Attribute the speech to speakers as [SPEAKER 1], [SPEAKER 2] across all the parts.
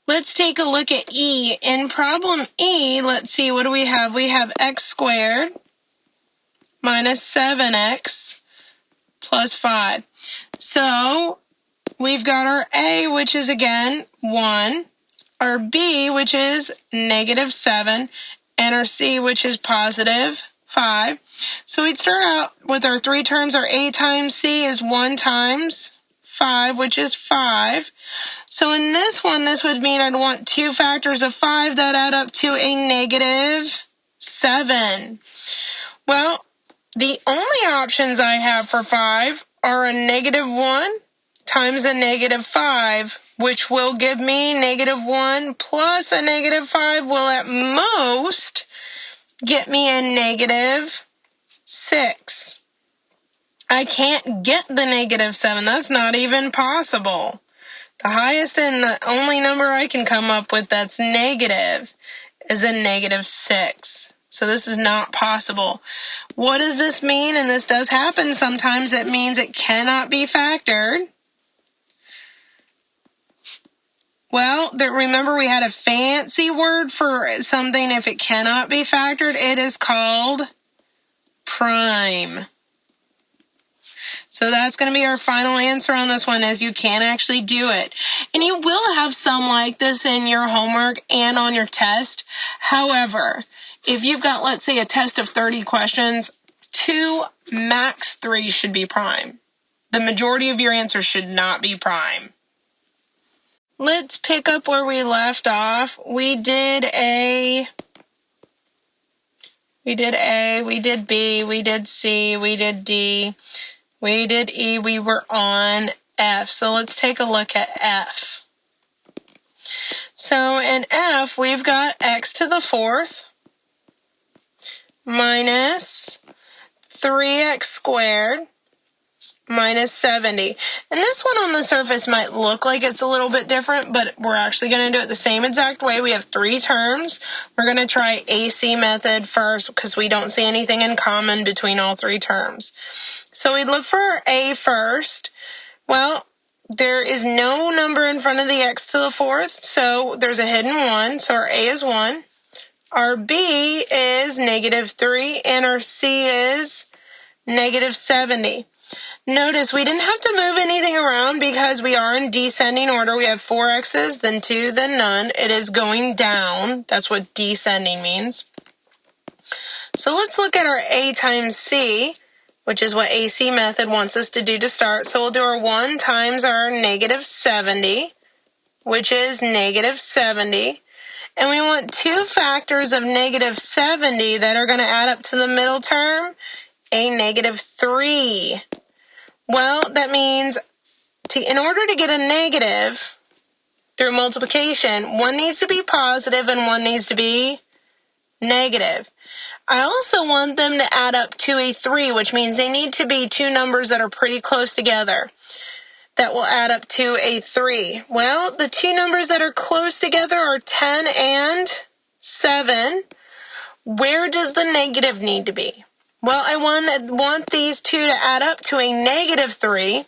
[SPEAKER 1] Let's take a look at E. In problem E, let's see, what do we have? We have x squared minus 7x plus 5. So we've got our A, which is, again, 1, our B, which is negative 7, and our C, which is positive 5. So we'd start out with our three terms. Our A times C is 1 times 5, which is 5. So in this one, this would mean I'd want two factors of 5 that add up to a negative 7. Well, the only options I have for 5 are a negative 1 times a negative 5, which will give me negative 1 plus a negative 5 will at most get me a negative 6. I can't get the negative 7. That's not even possible. The highest and the only number I can come up with that's negative is a negative 6. So this is not possible. What does this mean? And this does happen sometimes. It means it cannot be factored. Well, remember we had a fancy word for something if it cannot be factored. It is called prime. So that's going to be our final answer on this one, as you can actually do it. And you will have some like this in your homework and on your test. However, if you've got, let's say, a test of 30 questions, 2, max 3 should be prime. The majority of your answers should not be prime. Let's pick up where we left off. We did A, we did B, we did C, we did D, we did E, we were on F. So let's take a look at F. So in F, we've got x to the 4th minus 3x squared minus 70. And this one on the surface might look like it's a little bit different, but we're actually going to do it the same exact way. We have 3 terms. We're going to try AC method first because we don't see anything in common between all 3 terms. So we look for our A first. Well, there is no number in front of the x to the 4th, so there's a hidden 1, so our A is 1. Our B is negative 3, and our C is negative 70. Notice we didn't have to move anything around because we are in descending order. We have 4 x's, then 2, then none. It is going down. That's what descending means. So let's look at our A times C, which is what AC method wants us to do to start. So we'll do our 1 times our negative 70, which is negative 70. And we want 2 factors of negative 70 that are going to add up to the middle term, a negative 3. Well, that means in order to get a negative through multiplication, one needs to be positive and one needs to be negative. I also want them to add up to a 3, which means they need to be 2 numbers that are pretty close together that will add up to a 3. Well, the 2 numbers that are close together are 10 and 7. Where does the negative need to be? Well, I want these 2 to add up to a negative 3,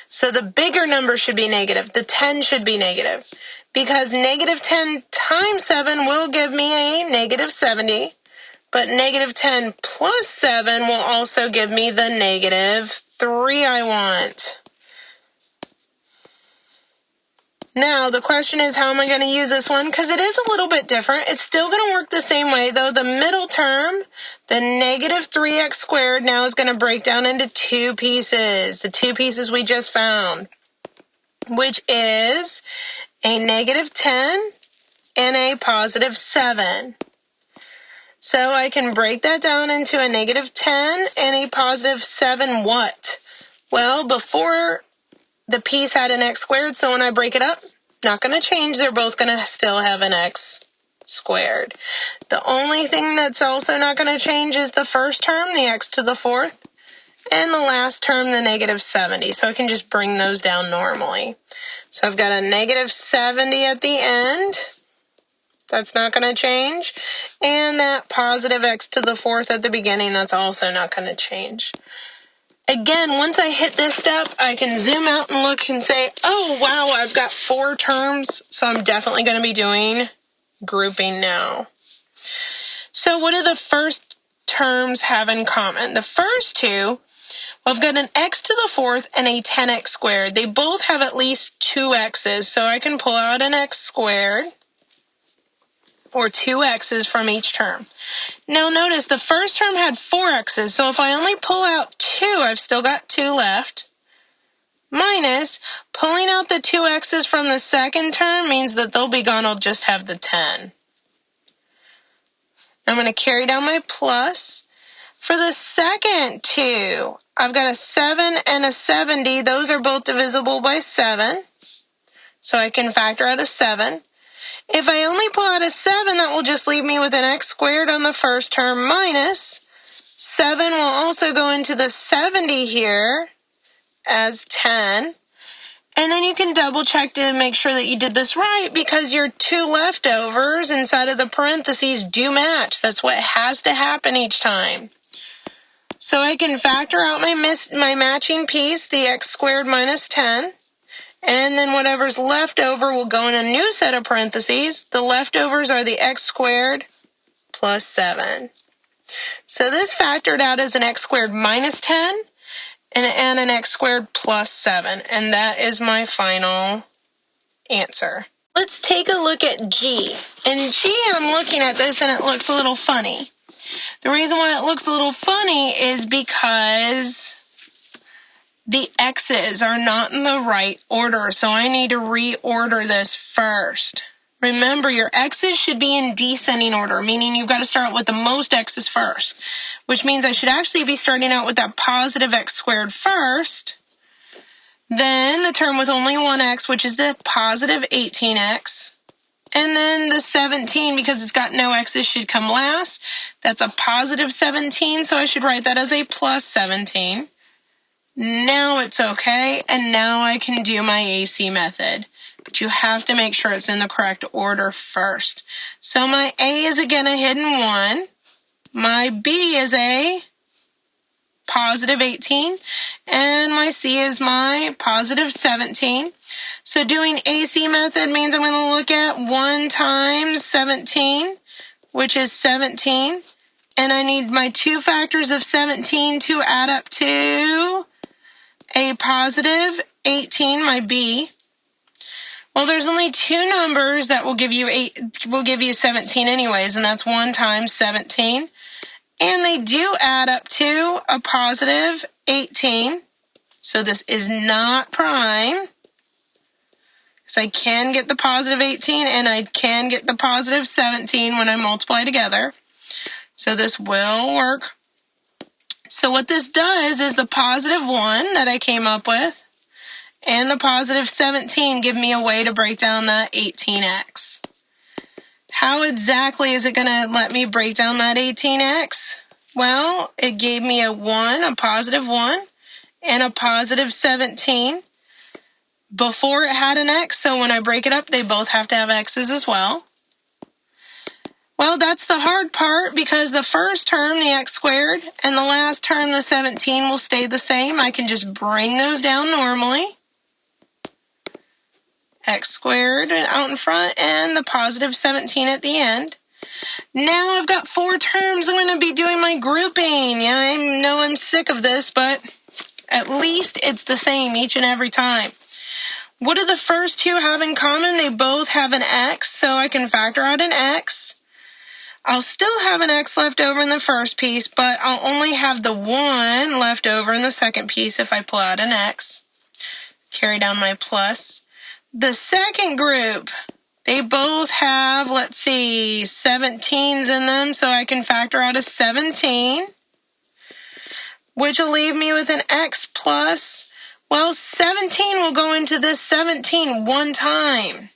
[SPEAKER 1] so the bigger number should be negative. The 10 should be negative, because negative 10 times 7 will give me a negative 70, but negative 10 plus 7 will also give me the negative 3 I want. Now, the question is, how am I going to use this one? Because it is a little bit different. It's still going to work the same way, though. The middle term, the negative 3x squared, now is going to break down into 2 pieces. The 2 pieces we just found, which is a negative 10 and a positive 7. So I can break that down into a negative 10 and a positive 7 what? Well, before the piece had an x squared, so when I break it up, not going to change. They're both going to still have an x squared. The only thing that's also not going to change is the first term, the x to the 4th, and the last term, the negative 70. So I can just bring those down normally. So I've got a negative 70 at the end. That's not going to change. And that positive x to the 4th at the beginning, that's also not going to change. Again, once I hit this step, I can zoom out and look and say, oh, wow, I've got 4 terms, so I'm definitely going to be doing grouping now. So what do the first terms have in common? The first two, well, I've got an x to the 4th and a 10x squared. They both have at least 2 x's, so I can pull out an x squared, or 2 x's from each term. Now notice the first term had 4 x's, so if I only pull out 2, I've still got 2 left. Minus, pulling out the 2 x's from the second term means that they'll be gone, I'll just have the 10. I'm going to carry down my plus. For the second 2, I've got a 7 and a 70. Those are both divisible by 7, so I can factor out a 7. If I only pull out a 7, that will just leave me with an x squared on the first term minus 7 will also go into the 70 here as 10. And then you can double check to make sure that you did this right because your 2 leftovers inside of the parentheses do match. That's what has to happen each time. So I can factor out my matching piece, the x squared minus 10. And then whatever's left over will go in a new set of parentheses. The leftovers are the x squared plus 7. So this factored out as an x squared minus 10 and an x squared plus 7. And that is my final answer. Let's take a look at G. In G, I'm looking at this and it looks a little funny. The reason why it looks a little funny is because the x's are not in the right order, so I need to reorder this first. Remember, your x's should be in descending order, meaning you've got to start with the most x's first, which means I should actually be starting out with that positive x squared first, then the term with only one x, which is the positive 18x, and then the 17, because it's got no x's, should come last. That's a positive 17, so I should write that as a plus 17. Now it's okay, and now I can do my AC method. But you have to make sure it's in the correct order first. So my A is again a hidden 1. My B is a positive 18. And my C is my positive 17. So doing AC method means I'm going to look at 1 times 17, which is 17. And I need my 2 factors of 17 to add up to a positive 18, my B. Well, there's only 2 numbers that will give you 17 anyways, and that's 1 times 17. And they do add up to a positive 18. So this is not prime. So I can get the positive 18 and I can get the positive 17 when I multiply together. So this will work. So what this does is the positive 1 that I came up with and the positive 17 give me a way to break down that 18x. How exactly is it going to let me break down that 18x? Well, it gave me a 1, a positive 1, and a positive 17 before it had an x, so when I break it up, they both have to have x's as well. Well, that's the hard part because the first term, the x squared, and the last term, the 17, will stay the same. I can just bring those down normally. X squared out in front and the positive 17 at the end. Now I've got 4 terms. I'm going to be doing my grouping. Yeah, I know I'm sick of this, but at least it's the same each and every time. What do the first 2 have in common? They both have an x, so I can factor out an x. I'll still have an x left over in the first piece, but I'll only have the 1 left over in the second piece if I pull out an x. Carry down my plus. The second group, they both have, let's see, 17s in them, so I can factor out a 17, which will leave me with an x plus, well, 17 will go into this 17 1 time.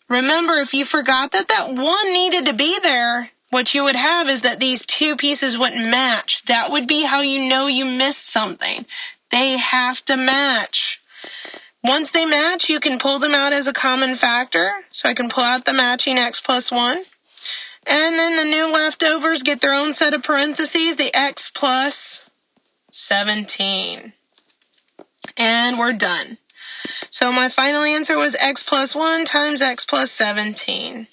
[SPEAKER 1] Remember, if you forgot that 1 needed to be there, what you would have is that these 2 pieces wouldn't match. That would be how you know you missed something. They have to match. Once they match, you can pull them out as a common factor. So I can pull out the matching x plus 1. And then the new leftovers get their own set of parentheses, the x plus 17. And we're done. So my final answer was x plus 1 times x plus 17.